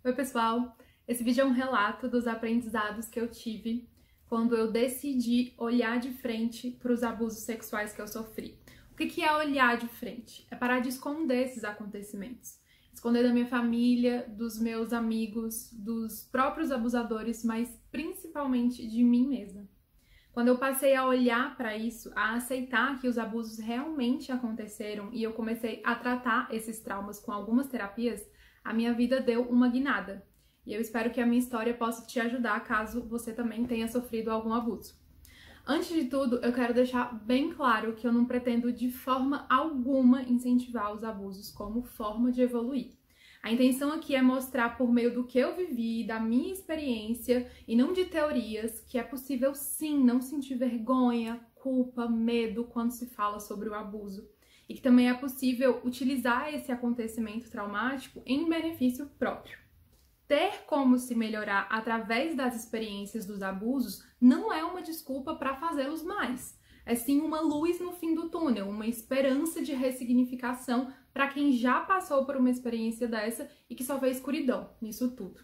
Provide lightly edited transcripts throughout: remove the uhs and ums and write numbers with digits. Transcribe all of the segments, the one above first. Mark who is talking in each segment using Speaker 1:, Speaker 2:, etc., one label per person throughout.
Speaker 1: Oi pessoal, esse vídeo é um relato dos aprendizados que eu tive quando eu decidi olhar de frente para os abusos sexuais que eu sofri. O que é olhar de frente? É parar de esconder esses acontecimentos. Esconder da minha família, dos meus amigos, dos próprios abusadores, mas principalmente de mim mesma. Quando eu passei a olhar para isso, a aceitar que os abusos realmente aconteceram e eu comecei a tratar esses traumas com algumas terapias, a minha vida deu uma guinada. E eu espero que a minha história possa te ajudar caso você também tenha sofrido algum abuso. Antes de tudo, eu quero deixar bem claro que eu não pretendo de forma alguma incentivar os abusos como forma de evoluir. A intenção aqui é mostrar por meio do que eu vivi, da minha experiência e não de teorias, que é possível sim não sentir vergonha, culpa, medo quando se fala sobre o abuso. E que também é possível utilizar esse acontecimento traumático em benefício próprio. Ter como se melhorar através das experiências dos abusos não é uma desculpa para fazê-los mais. É sim uma luz no fim do túnel, uma esperança de ressignificação para quem já passou por uma experiência dessa e que só vê escuridão nisso tudo.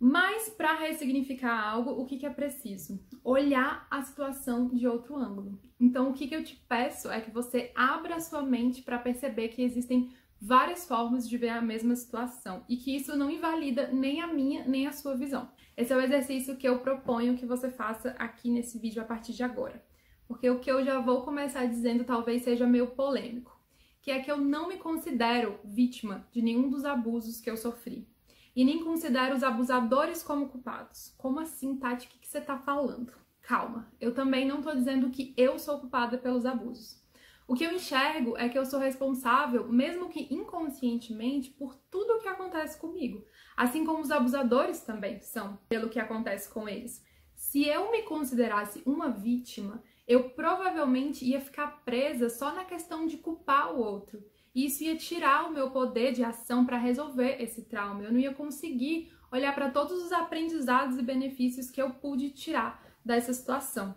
Speaker 1: Mas para ressignificar algo, o que é preciso? Olhar a situação de outro ângulo. Então o que eu te peço é que você abra a sua mente para perceber que existem várias formas de ver a mesma situação e que isso não invalida nem a minha nem a sua visão. Esse é o exercício que eu proponho que você faça aqui nesse vídeo a partir de agora. Porque o que eu já vou começar dizendo talvez seja meio polêmico, que é que eu não me considero vítima de nenhum dos abusos que eu sofri. E nem considero os abusadores como culpados. Como assim, Tati? O que você tá falando? Calma, eu também não tô dizendo que eu sou culpada pelos abusos. O que eu enxergo é que eu sou responsável, mesmo que inconscientemente, por tudo o que acontece comigo. Assim como os abusadores também são, pelo que acontece com eles. Se eu me considerasse uma vítima, eu provavelmente ia ficar presa só na questão de culpar o outro. E isso ia tirar o meu poder de ação para resolver esse trauma. Eu não ia conseguir olhar para todos os aprendizados e benefícios que eu pude tirar dessa situação.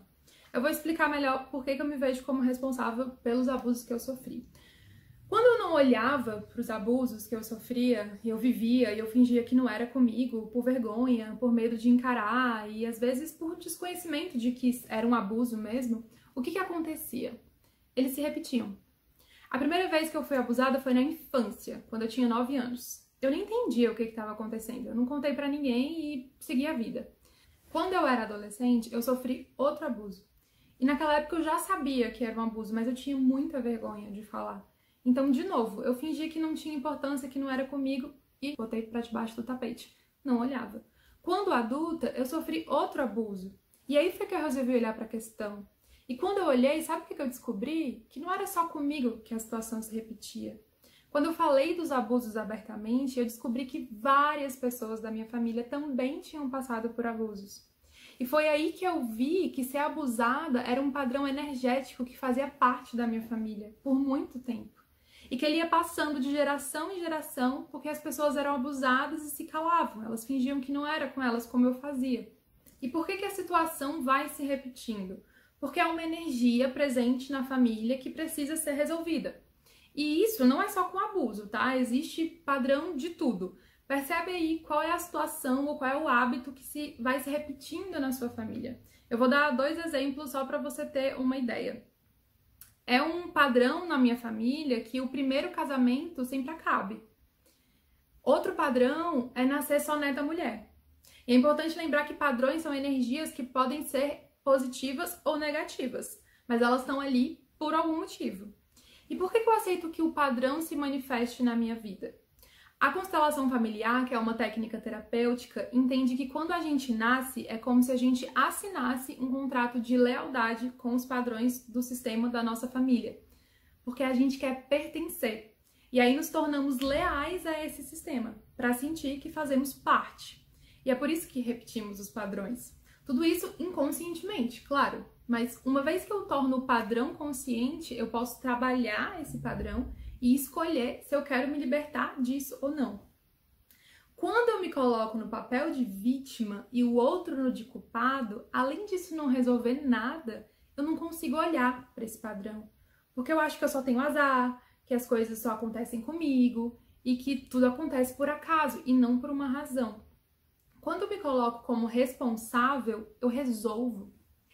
Speaker 1: Eu vou explicar melhor por que eu me vejo como responsável pelos abusos que eu sofri. Quando eu não olhava para os abusos que eu sofria, eu vivia e eu fingia que não era comigo, por vergonha, por medo de encarar e às vezes por desconhecimento de que era um abuso mesmo, o que acontecia? Eles se repetiam. A primeira vez que eu fui abusada foi na infância, quando eu tinha 9 anos. Eu nem entendia o que estava acontecendo, eu não contei pra ninguém e segui a vida. Quando eu era adolescente, eu sofri outro abuso. E naquela época eu já sabia que era um abuso, mas eu tinha muita vergonha de falar. Então, de novo, eu fingia que não tinha importância, que não era comigo e botei pra debaixo do tapete. Não olhava. Quando adulta, eu sofri outro abuso. E aí foi que eu resolvi olhar pra questão. E quando eu olhei, sabe o que eu descobri? Que não era só comigo que a situação se repetia. Quando eu falei dos abusos abertamente, eu descobri que várias pessoas da minha família também tinham passado por abusos. E foi aí que eu vi que ser abusada era um padrão energético que fazia parte da minha família por muito tempo. E que ele ia passando de geração em geração porque as pessoas eram abusadas e se calavam. Elas fingiam que não era com elas como eu fazia. E por que a situação vai se repetindo? Porque é uma energia presente na família que precisa ser resolvida. E isso não é só com abuso, tá? Existe padrão de tudo. Percebe aí qual é a situação ou qual é o hábito que vai se repetindo na sua família. Eu vou dar 2 exemplos só para você ter uma ideia. É um padrão na minha família que o primeiro casamento sempre acabe. Outro padrão é nascer só neta mulher. E é importante lembrar que padrões são energias que podem ser positivas ou negativas, mas elas estão ali por algum motivo. E por que eu aceito que o padrão se manifeste na minha vida? A constelação familiar, que é uma técnica terapêutica, entende que quando a gente nasce é como se a gente assinasse um contrato de lealdade com os padrões do sistema da nossa família, porque a gente quer pertencer. E aí nos tornamos leais a esse sistema, para sentir que fazemos parte. E é por isso que repetimos os padrões. Tudo isso inconscientemente, claro, mas uma vez que eu torno o padrão consciente, eu posso trabalhar esse padrão e escolher se eu quero me libertar disso ou não. Quando eu me coloco no papel de vítima e o outro no de culpado, além disso não resolver nada, eu não consigo olhar para esse padrão. Porque eu acho que eu só tenho azar, que as coisas só acontecem comigo. e que tudo acontece por acaso e não por uma razão. Quando eu me coloco como responsável, eu resolvo.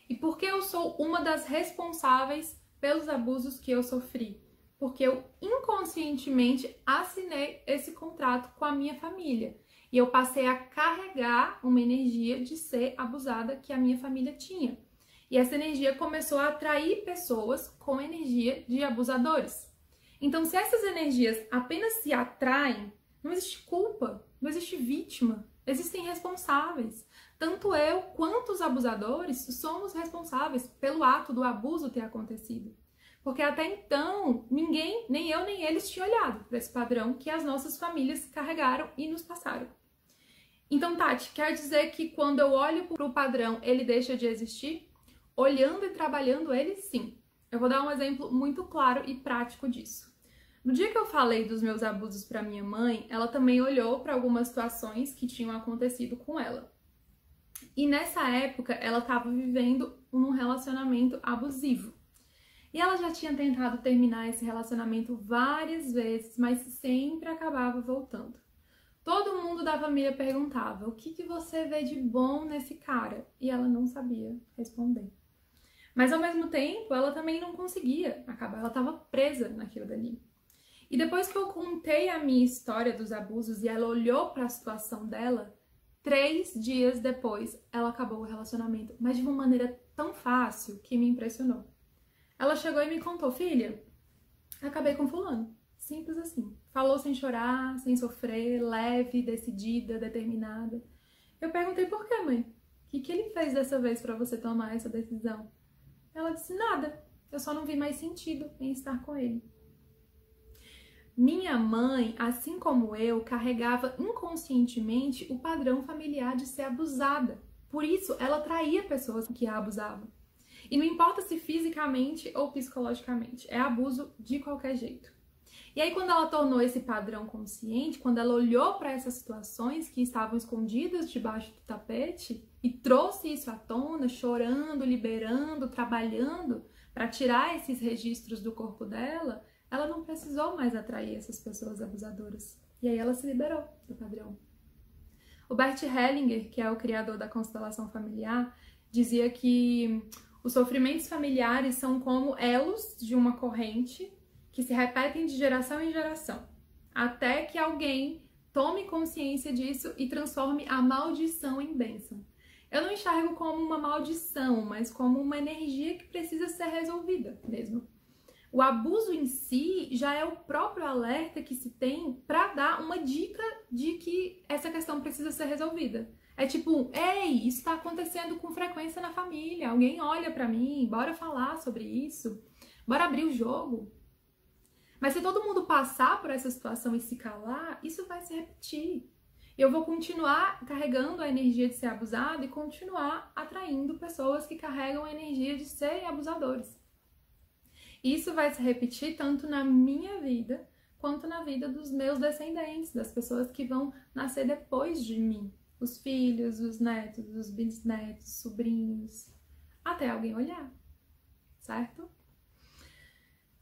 Speaker 1: E por que eu sou uma das responsáveis pelos abusos que eu sofri? Porque eu inconscientemente assinei esse contrato com a minha família. E eu passei a carregar uma energia de ser abusada que a minha família tinha. E essa energia começou a atrair pessoas com energia de abusadores. Então, se essas energias apenas se atraem, não existe culpa, não existe vítima, existem responsáveis. Tanto eu quanto os abusadores somos responsáveis pelo ato do abuso ter acontecido. Porque até então, ninguém, nem eu nem eles, tinha olhado para esse padrão que as nossas famílias carregaram e nos passaram. Então, Tati, quer dizer que quando eu olho para o padrão, ele deixa de existir? Olhando e trabalhando ele, sim. Eu vou dar um exemplo muito claro e prático disso. No dia que eu falei dos meus abusos para minha mãe, ela também olhou para algumas situações que tinham acontecido com ela. E nessa época, ela estava vivendo um relacionamento abusivo. E ela já tinha tentado terminar esse relacionamento várias vezes, mas sempre acabava voltando. Todo mundo da família perguntava: o que você vê de bom nesse cara? E ela não sabia responder. Mas ao mesmo tempo, ela também não conseguia acabar, ela estava presa naquilo dali. E depois que eu contei a minha história dos abusos e ela olhou para a situação dela, 3 dias depois ela acabou o relacionamento, mas de uma maneira tão fácil que me impressionou. Ela chegou e me contou: filha, acabei com fulano. Simples assim. Falou sem chorar, sem sofrer, leve, decidida, determinada. Eu perguntei: por quê, mãe? O que ele fez dessa vez para você tomar essa decisão? Ela disse: nada. Eu só não vi mais sentido em estar com ele. Minha mãe, assim como eu, carregava inconscientemente o padrão familiar de ser abusada. Por isso, ela atraía pessoas que a abusavam. E não importa se fisicamente ou psicologicamente, é abuso de qualquer jeito. E aí, quando ela tornou esse padrão consciente, quando ela olhou para essas situações que estavam escondidas debaixo do tapete e trouxe isso à tona, chorando, liberando, trabalhando para tirar esses registros do corpo dela, ela não precisou mais atrair essas pessoas abusadoras. E aí ela se liberou do padrão. O Bert Hellinger, que é o criador da constelação familiar, dizia que os sofrimentos familiares são como elos de uma corrente que se repetem de geração em geração, até que alguém tome consciência disso e transforme a maldição em bênção. Eu não enxergo como uma maldição, mas como uma energia que precisa ser resolvida mesmo. O abuso em si já é o próprio alerta que se tem para dar uma dica de que essa questão precisa ser resolvida. É tipo: ei, isso está acontecendo com frequência na família, alguém olha para mim, bora falar sobre isso, bora abrir o jogo. Mas se todo mundo passar por essa situação e se calar, isso vai se repetir. Eu vou continuar carregando a energia de ser abusado e continuar atraindo pessoas que carregam a energia de serem abusadores. Isso vai se repetir tanto na minha vida quanto na vida dos meus descendentes, das pessoas que vão nascer depois de mim. Os filhos, os netos, os bisnetos, sobrinhos, até alguém olhar, certo?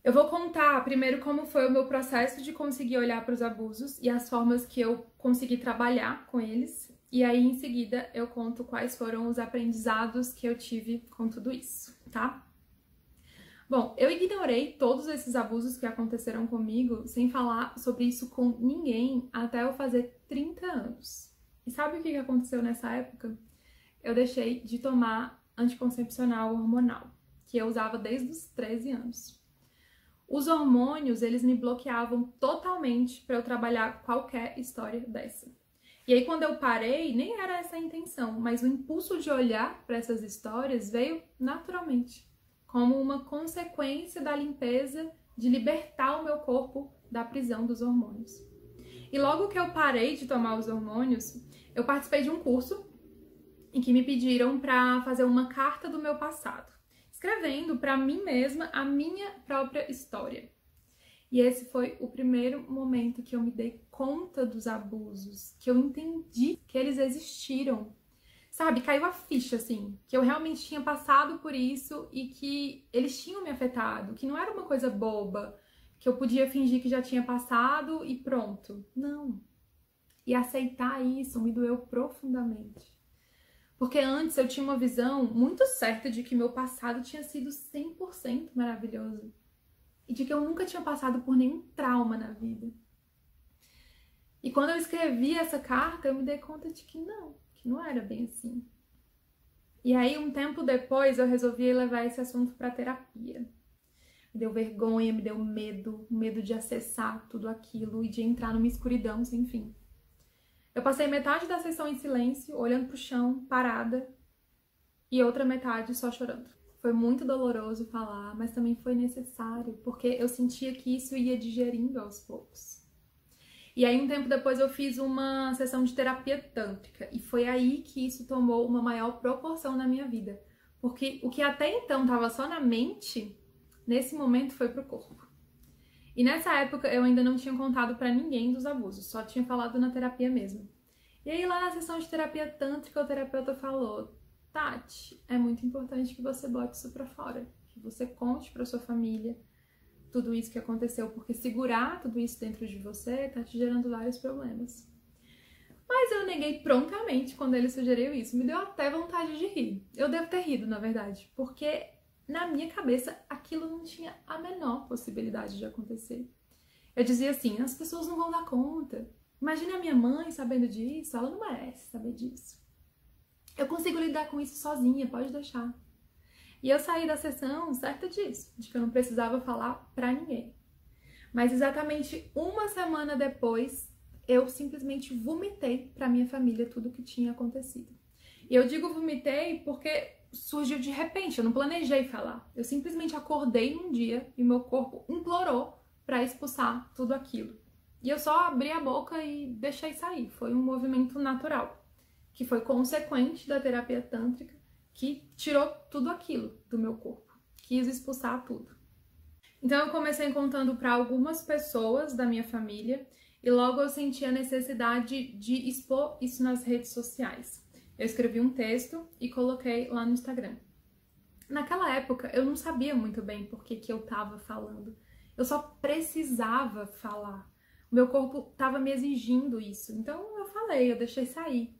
Speaker 1: Eu vou contar primeiro como foi o meu processo de conseguir olhar para os abusos e as formas que eu consegui trabalhar com eles. E aí, em seguida, eu conto quais foram os aprendizados que eu tive com tudo isso, tá? Bom, eu ignorei todos esses abusos que aconteceram comigo sem falar sobre isso com ninguém até eu fazer 30 anos. E sabe o que aconteceu nessa época? Eu deixei de tomar anticoncepcional hormonal, que eu usava desde os 13 anos. Os hormônios, eles me bloqueavam totalmente para eu trabalhar qualquer história dessa. E aí, quando eu parei, nem era essa a intenção, mas o impulso de olhar para essas histórias veio naturalmente, como uma consequência da limpeza de libertar o meu corpo da prisão dos hormônios. E logo que eu parei de tomar os hormônios, eu participei de um curso em que me pediram para fazer uma carta do meu passado, escrevendo para mim mesma a minha própria história. E esse foi o primeiro momento que eu me dei conta dos abusos, que eu entendi que eles existiram. Sabe, caiu a ficha, assim, que eu realmente tinha passado por isso e que eles tinham me afetado, que não era uma coisa boba, que eu podia fingir que já tinha passado e pronto. Não. E aceitar isso me doeu profundamente. Porque antes eu tinha uma visão muito certa de que meu passado tinha sido 100% maravilhoso. E de que eu nunca tinha passado por nenhum trauma na vida. E quando eu escrevi essa carta, eu me dei conta de que não era bem assim. E aí, um tempo depois, eu resolvi levar esse assunto para terapia. Me deu vergonha, me deu medo de acessar tudo aquilo e de entrar numa escuridão sem fim. Eu passei metade da sessão em silêncio, olhando pro chão, parada, e outra metade só chorando. Foi muito doloroso falar, mas também foi necessário, porque eu sentia que isso ia digerindo aos poucos. E aí, um tempo depois, eu fiz uma sessão de terapia tântrica, e foi aí que isso tomou uma maior proporção na minha vida. Porque o que até então estava só na mente, nesse momento foi pro corpo. E nessa época, eu ainda não tinha contado pra ninguém dos abusos, só tinha falado na terapia mesmo. E aí, lá na sessão de terapia tântrica, o terapeuta falou: Tati, é muito importante que você bote isso pra fora, que você conte pra sua família tudo isso que aconteceu, porque segurar tudo isso dentro de você tá te gerando vários problemas. Mas eu neguei prontamente quando ele sugeriu isso, me deu até vontade de rir. Eu devo ter rido, na verdade, porque na minha cabeça aquilo não tinha a menor possibilidade de acontecer. Eu dizia assim: as pessoas não vão dar conta. Imagina a minha mãe sabendo disso, ela não merece saber disso. Eu consigo lidar com isso sozinha, pode deixar. E eu saí da sessão certa disso, de que eu não precisava falar pra ninguém. Mas exatamente uma semana depois, eu simplesmente vomitei pra minha família tudo o que tinha acontecido. E eu digo vomitei porque surgiu de repente, eu não planejei falar. Eu simplesmente acordei um dia e meu corpo implorou pra expulsar tudo aquilo. E eu só abri a boca e deixei sair. Foi um movimento natural, que foi consequente da terapia tântrica, que tirou tudo aquilo do meu corpo, quis expulsar tudo. Então eu comecei contando para algumas pessoas da minha família e logo eu senti a necessidade de expor isso nas redes sociais. Eu escrevi um texto e coloquei lá no Instagram. Naquela época eu não sabia muito bem por que eu estava falando, eu só precisava falar. O meu corpo estava me exigindo isso, então eu falei, eu deixei sair.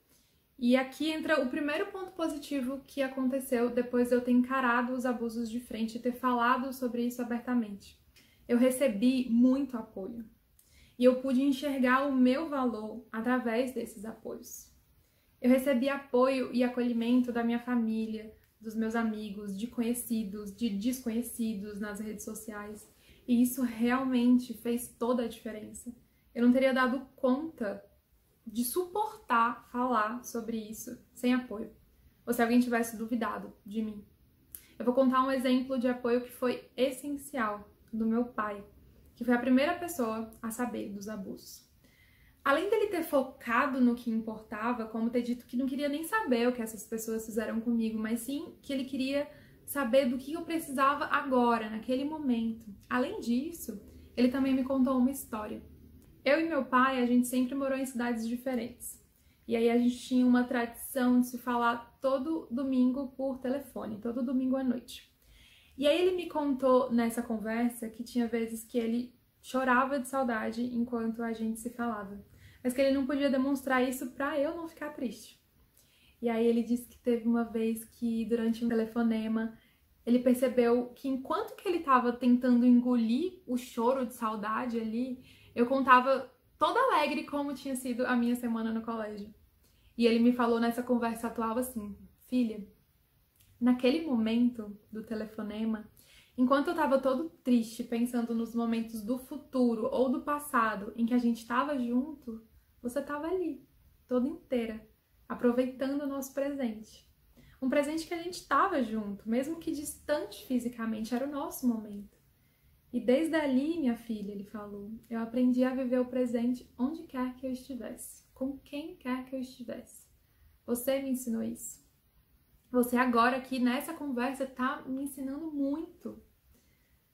Speaker 1: E aqui entra o primeiro ponto positivo que aconteceu depois de eu ter encarado os abusos de frente e ter falado sobre isso abertamente. Eu recebi muito apoio. E eu pude enxergar o meu valor através desses apoios. Eu recebi apoio e acolhimento da minha família, dos meus amigos, de conhecidos, de desconhecidos nas redes sociais. E isso realmente fez toda a diferença. Eu não teria dado conta de suportar falar sobre isso sem apoio, ou se alguém tivesse duvidado de mim. Eu vou contar um exemplo de apoio que foi essencial, do meu pai, que foi a primeira pessoa a saber dos abusos. Além dele ter focado no que importava, como ter dito que não queria nem saber o que essas pessoas fizeram comigo, mas sim que ele queria saber do que eu precisava agora, naquele momento. Além disso, ele também me contou uma história. Eu e meu pai, a gente sempre morou em cidades diferentes. E aí a gente tinha uma tradição de se falar todo domingo por telefone, todo domingo à noite. E aí ele me contou nessa conversa que tinha vezes que ele chorava de saudade enquanto a gente se falava, mas que ele não podia demonstrar isso pra eu não ficar triste. E aí ele disse que teve uma vez que durante um telefonema ele percebeu que enquanto que ele estava tentando engolir o choro de saudade ali, eu contava toda alegre como tinha sido a minha semana no colégio. E ele me falou nessa conversa atual assim: filha, naquele momento do telefonema, enquanto eu tava todo triste, pensando nos momentos do futuro ou do passado em que a gente tava junto, você tava ali, toda inteira, aproveitando o nosso presente. Um presente que a gente tava junto, mesmo que distante fisicamente, era o nosso momento. E desde ali, minha filha, ele falou, eu aprendi a viver o presente onde quer que eu estivesse, com quem quer que eu estivesse. Você me ensinou isso. Você agora aqui nessa conversa tá me ensinando muito.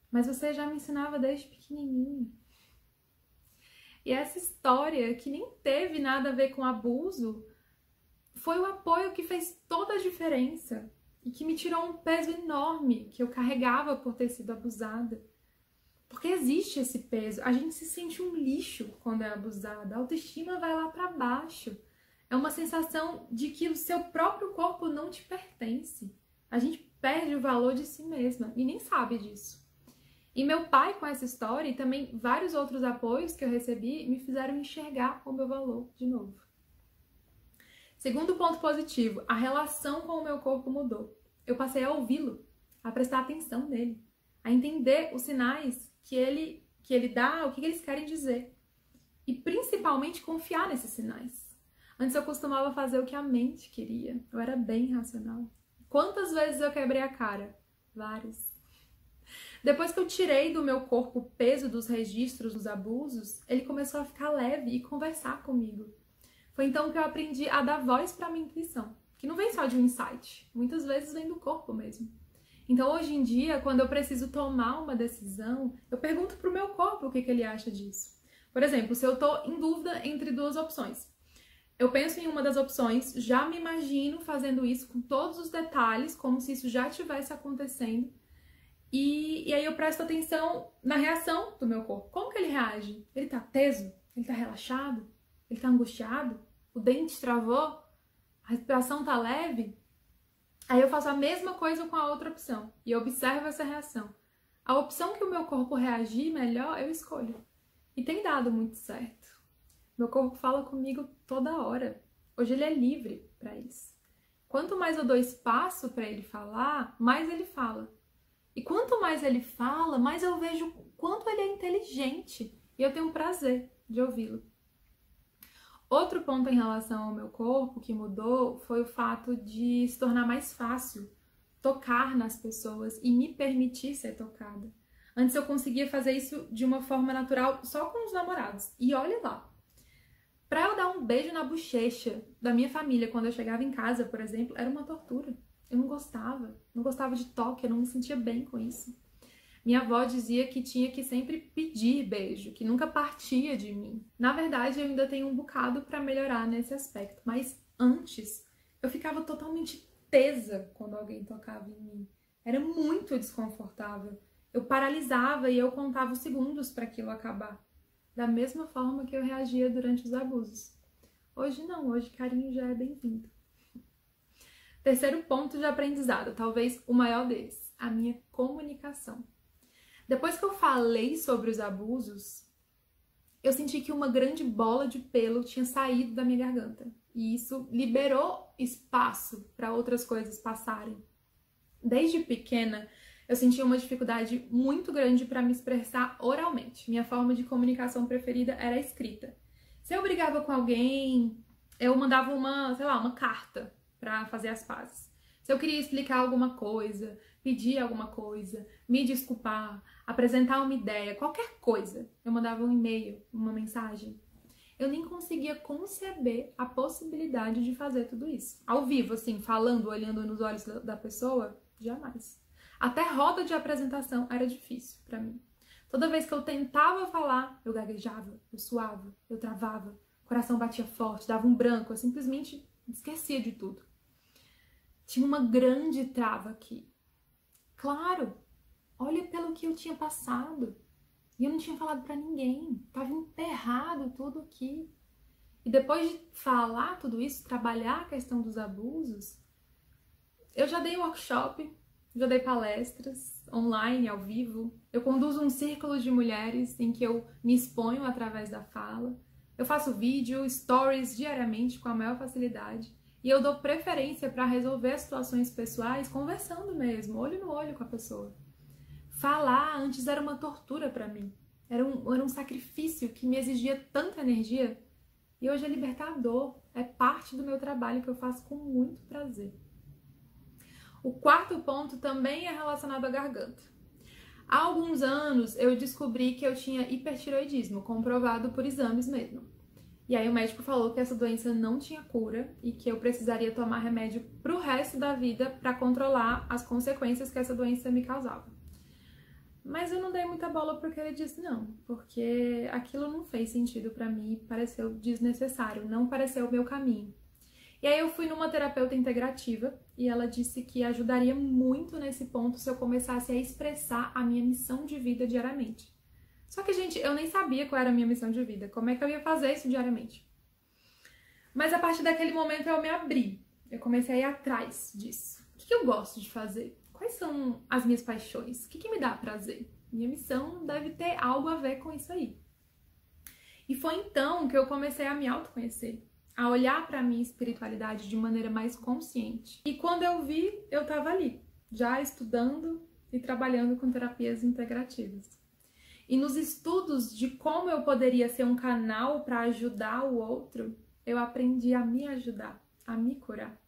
Speaker 1: Mas você já me ensinava desde pequenininho. E essa história, que nem teve nada a ver com abuso, foi o apoio que fez toda a diferença. E que me tirou um peso enorme que eu carregava por ter sido abusada. Porque existe esse peso. A gente se sente um lixo quando é abusada. A autoestima vai lá pra baixo. É uma sensação de que o seu próprio corpo não te pertence. A gente perde o valor de si mesma e nem sabe disso. E meu pai, com essa história, e também vários outros apoios que eu recebi, me fizeram enxergar o meu valor de novo. Segundo ponto positivo, a relação com o meu corpo mudou. Eu passei a ouvi-lo, a prestar atenção nele, a entender os sinais que ele dá, o que eles querem dizer. E principalmente confiar nesses sinais. Antes eu costumava fazer o que a mente queria. Eu era bem racional. Quantas vezes eu quebrei a cara? Várias. Depois que eu tirei do meu corpo o peso dos registros dos abusos, ele começou a ficar leve e conversar comigo. Foi então que eu aprendi a dar voz para minha intuição, que não vem só de um insight, muitas vezes vem do corpo mesmo. Então hoje em dia, quando eu preciso tomar uma decisão, eu pergunto pro meu corpo o que ele acha disso. Por exemplo, se eu tô em dúvida entre duas opções, eu penso em uma das opções, já me imagino fazendo isso com todos os detalhes, como se isso já estivesse acontecendo. E aí eu presto atenção na reação do meu corpo. Como que ele reage? Ele tá teso? Ele tá relaxado? Ele tá angustiado? O dente travou? A respiração tá leve? Aí eu faço a mesma coisa com a outra opção. E eu observo essa reação. A opção que o meu corpo reagir melhor, eu escolho. E tem dado muito certo. Meu corpo fala comigo toda hora. Hoje ele é livre para isso. Quanto mais eu dou espaço para ele falar, mais ele fala. E quanto mais ele fala, mais eu vejo o quanto ele é inteligente. E eu tenho prazer de ouvi-lo. Outro ponto em relação ao meu corpo que mudou foi o fato de se tornar mais fácil tocar nas pessoas e me permitir ser tocada. Antes eu conseguia fazer isso de uma forma natural só com os namorados. E olha lá. Pra eu dar um beijo na bochecha da minha família quando eu chegava em casa, por exemplo, era uma tortura. Eu não gostava de toque, eu não me sentia bem com isso. Minha avó dizia que tinha que sempre pedir beijo, que nunca partia de mim. Na verdade, eu ainda tenho um bocado pra melhorar nesse aspecto, mas antes eu ficava totalmente tesa quando alguém tocava em mim. Era muito desconfortável. Eu paralisava e eu contava os segundos para aquilo acabar. Da mesma forma que eu reagia durante os abusos. Hoje não, hoje carinho já é bem-vindo. Terceiro ponto de aprendizado, talvez o maior deles, a minha comunicação. Depois que eu falei sobre os abusos, eu senti que uma grande bola de pelo tinha saído da minha garganta. E isso liberou espaço para outras coisas passarem. Desde pequena, eu sentia uma dificuldade muito grande para me expressar oralmente. Minha forma de comunicação preferida era a escrita. Se eu brigava com alguém, eu mandava uma carta para fazer as pazes. Se eu queria explicar alguma coisa, pedir alguma coisa, me desculpar, apresentar uma ideia, qualquer coisa, eu mandava um e-mail, uma mensagem. Eu nem conseguia conceber a possibilidade de fazer tudo isso. Ao vivo, assim, falando, olhando nos olhos da pessoa, jamais. Até roda de apresentação era difícil pra mim. Toda vez que eu tentava falar, eu gaguejava, eu suava, eu travava, o coração batia forte, dava um branco, eu simplesmente esquecia de tudo. Tinha uma grande trava aqui. Claro, olha pelo que eu tinha passado. E eu não tinha falado pra ninguém. Tava enterrado tudo aqui. E depois de falar tudo isso, trabalhar a questão dos abusos, eu já dei workshop, já dei palestras online, ao vivo. Eu conduzo um círculo de mulheres em que eu me exponho através da fala. Eu faço vídeo, stories diariamente com a maior facilidade. E eu dou preferência para resolver as situações pessoais conversando mesmo, olho no olho com a pessoa. Falar antes era uma tortura para mim. Era um sacrifício que me exigia tanta energia. E hoje é libertador. É parte do meu trabalho que eu faço com muito prazer. O quarto ponto também é relacionado à garganta. Há alguns anos eu descobri que eu tinha hipertireoidismo, comprovado por exames mesmo. E aí o médico falou que essa doença não tinha cura e que eu precisaria tomar remédio pro resto da vida para controlar as consequências que essa doença me causava. Mas eu não dei muita bola pro que ele disse não, porque aquilo não fez sentido para mim, pareceu desnecessário, não pareceu o meu caminho. E aí eu fui numa terapeuta integrativa e ela disse que ajudaria muito nesse ponto se eu começasse a expressar a minha missão de vida diariamente. Só que, gente, eu nem sabia qual era a minha missão de vida, como é que eu ia fazer isso diariamente. Mas a partir daquele momento eu me abri, eu comecei a ir atrás disso. O que eu gosto de fazer? Quais são as minhas paixões? O que me dá prazer? Minha missão deve ter algo a ver com isso aí. E foi então que eu comecei a me autoconhecer, a olhar para a minha espiritualidade de maneira mais consciente. E quando eu vi, eu estava ali, já estudando e trabalhando com terapias integrativas. E nos estudos de como eu poderia ser um canal para ajudar o outro, eu aprendi a me ajudar, a me curar.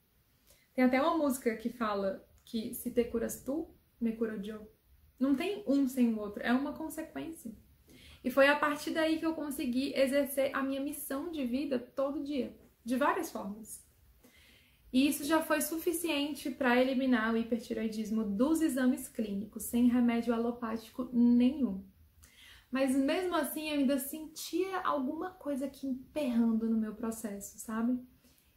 Speaker 1: Tem até uma música que fala que se te curas tu, me curo eu. Não tem um sem o outro, é uma consequência. E foi a partir daí que eu consegui exercer a minha missão de vida todo dia, de várias formas. E isso já foi suficiente para eliminar o hipertireoidismo dos exames clínicos, sem remédio alopático nenhum. Mas mesmo assim eu ainda sentia alguma coisa aqui emperrando no meu processo, sabe?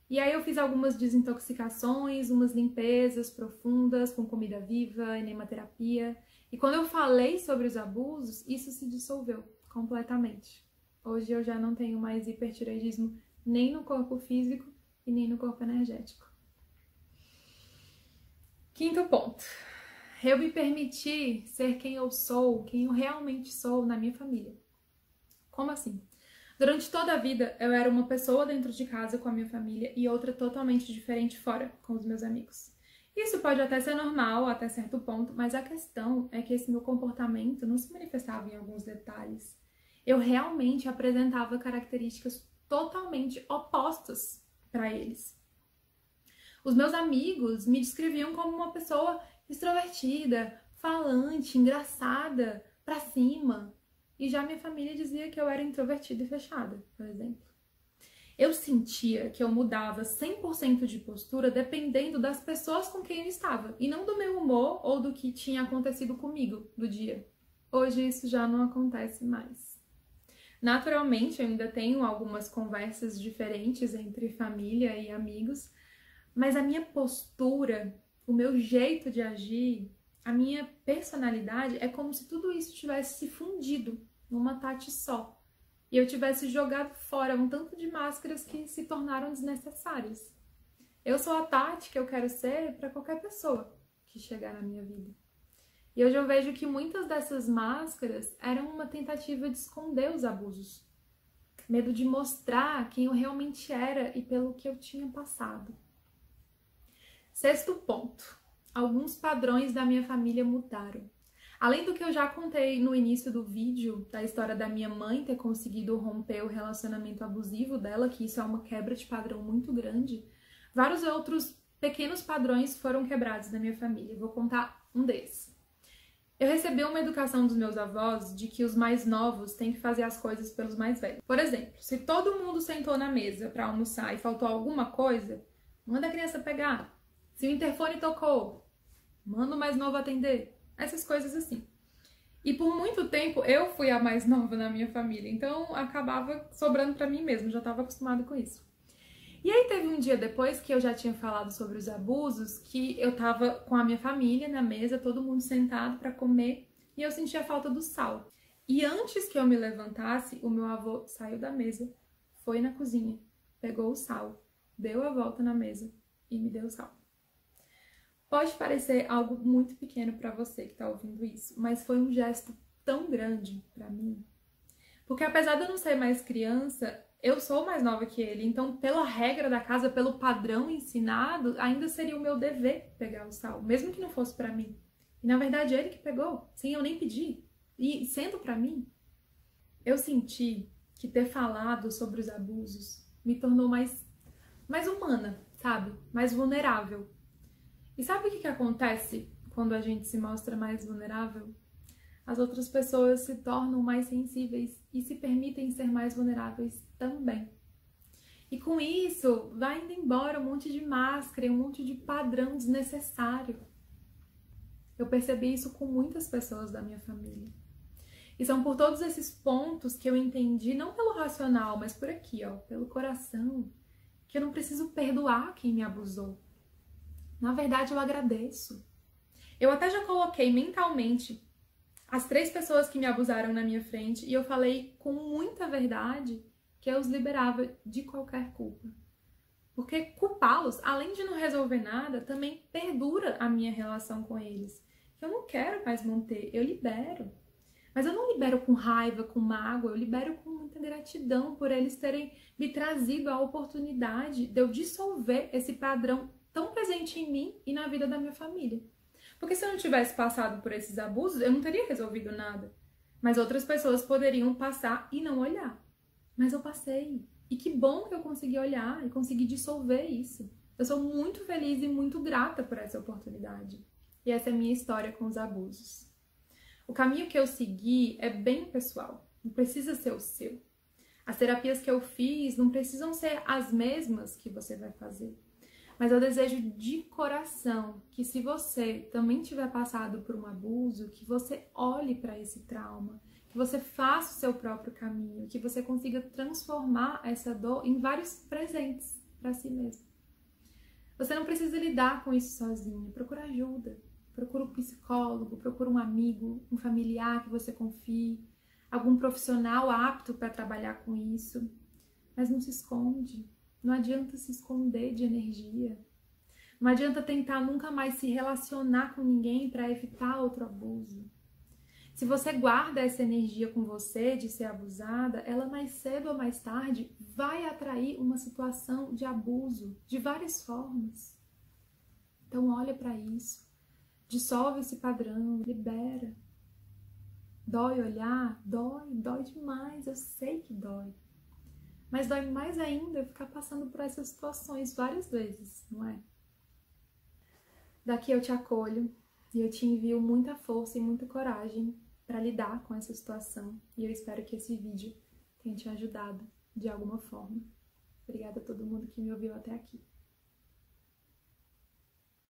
Speaker 1: E aí eu fiz algumas desintoxicações, umas limpezas profundas com comida viva, enematerapia. E quando eu falei sobre os abusos, isso se dissolveu completamente. Hoje eu já não tenho mais hipertireoidismo nem no corpo físico e nem no corpo energético. Quinto ponto. Eu me permiti ser quem eu sou, quem eu realmente sou na minha família. Como assim? Durante toda a vida, eu era uma pessoa dentro de casa com a minha família e outra totalmente diferente fora, com os meus amigos. Isso pode até ser normal, até certo ponto, mas a questão é que esse meu comportamento não se manifestava em alguns detalhes. Eu realmente apresentava características totalmente opostas para eles. Os meus amigos me descreviam como uma pessoa extrovertida, falante, engraçada, pra cima. E já minha família dizia que eu era introvertida e fechada, por exemplo. Eu sentia que eu mudava 100% de postura dependendo das pessoas com quem eu estava, e não do meu humor ou do que tinha acontecido comigo do dia. Hoje isso já não acontece mais. Naturalmente, eu ainda tenho algumas conversas diferentes entre família e amigos, mas a minha postura, o meu jeito de agir, a minha personalidade é como se tudo isso tivesse se fundido numa Tati só. E eu tivesse jogado fora um tanto de máscaras que se tornaram desnecessárias. Eu sou a Tati que eu quero ser para qualquer pessoa que chegar na minha vida. E hoje eu vejo que muitas dessas máscaras eram uma tentativa de esconder os abusos. Medo de mostrar quem eu realmente era e pelo que eu tinha passado. Sexto ponto. Alguns padrões da minha família mudaram. Além do que eu já contei no início do vídeo, da história da minha mãe ter conseguido romper o relacionamento abusivo dela, que isso é uma quebra de padrão muito grande, vários outros pequenos padrões foram quebrados na minha família. Vou contar um deles. Eu recebi uma educação dos meus avós de que os mais novos têm que fazer as coisas pelos mais velhos. Por exemplo, se todo mundo sentou na mesa para almoçar e faltou alguma coisa, manda a criança pegar. Se o interfone tocou, manda o mais novo atender. Essas coisas assim. E por muito tempo eu fui a mais nova na minha família, então acabava sobrando pra mim mesma, já estava acostumada com isso. E aí teve um dia depois que eu já tinha falado sobre os abusos, que eu tava com a minha família na mesa, todo mundo sentado pra comer, e eu sentia a falta do sal. E antes que eu me levantasse, o meu avô saiu da mesa, foi na cozinha, pegou o sal, deu a volta na mesa e me deu o sal. Pode parecer algo muito pequeno para você que está ouvindo isso, mas foi um gesto tão grande para mim. Porque apesar de eu não ser mais criança, eu sou mais nova que ele, então pela regra da casa, pelo padrão ensinado, ainda seria o meu dever pegar o sal, mesmo que não fosse para mim. E na verdade ele que pegou, sem eu nem pedir, e sendo para mim. Eu senti que ter falado sobre os abusos me tornou mais humana, sabe? Mais vulnerável. E sabe o que acontece quando a gente se mostra mais vulnerável? As outras pessoas se tornam mais sensíveis e se permitem ser mais vulneráveis também. E com isso, vai indo embora um monte de máscara, um monte de padrão desnecessário. Eu percebi isso com muitas pessoas da minha família. E são por todos esses pontos que eu entendi, não pelo racional, mas por aqui, ó, pelo coração, que eu não preciso perdoar quem me abusou. Na verdade, eu agradeço. Eu até já coloquei mentalmente as 3 pessoas que me abusaram na minha frente e eu falei com muita verdade que eu os liberava de qualquer culpa. Porque culpá-los, além de não resolver nada, também perdura a minha relação com eles. Eu não quero mais manter, eu libero. Mas eu não libero com raiva, com mágoa, eu libero com muita gratidão por eles terem me trazido a oportunidade de eu dissolver esse padrão tão presente em mim e na vida da minha família. Porque se eu não tivesse passado por esses abusos, eu não teria resolvido nada. Mas outras pessoas poderiam passar e não olhar. Mas eu passei. E que bom que eu consegui olhar e consegui dissolver isso. Eu sou muito feliz e muito grata por essa oportunidade. E essa é a minha história com os abusos. O caminho que eu segui é bem pessoal. Não precisa ser o seu. As terapias que eu fiz não precisam ser as mesmas que você vai fazer. Mas eu desejo de coração que, se você também tiver passado por um abuso, que você olhe para esse trauma, que você faça o seu próprio caminho, que você consiga transformar essa dor em vários presentes para si mesmo. Você não precisa lidar com isso sozinho. Procura ajuda. Procura um psicólogo, procura um amigo, um familiar que você confie, algum profissional apto para trabalhar com isso. Mas não se esconde. Não adianta se esconder de energia. Não adianta tentar nunca mais se relacionar com ninguém para evitar outro abuso. Se você guarda essa energia com você de ser abusada, ela mais cedo ou mais tarde vai atrair uma situação de abuso de várias formas. Então olha para isso, dissolve esse padrão, libera. Dói olhar? Dói demais, eu sei que dói. Mas dói mais ainda ficar passando por essas situações várias vezes, não é? Daqui eu te acolho e eu te envio muita força e muita coragem para lidar com essa situação. E eu espero que esse vídeo tenha te ajudado de alguma forma. Obrigada a todo mundo que me ouviu até aqui.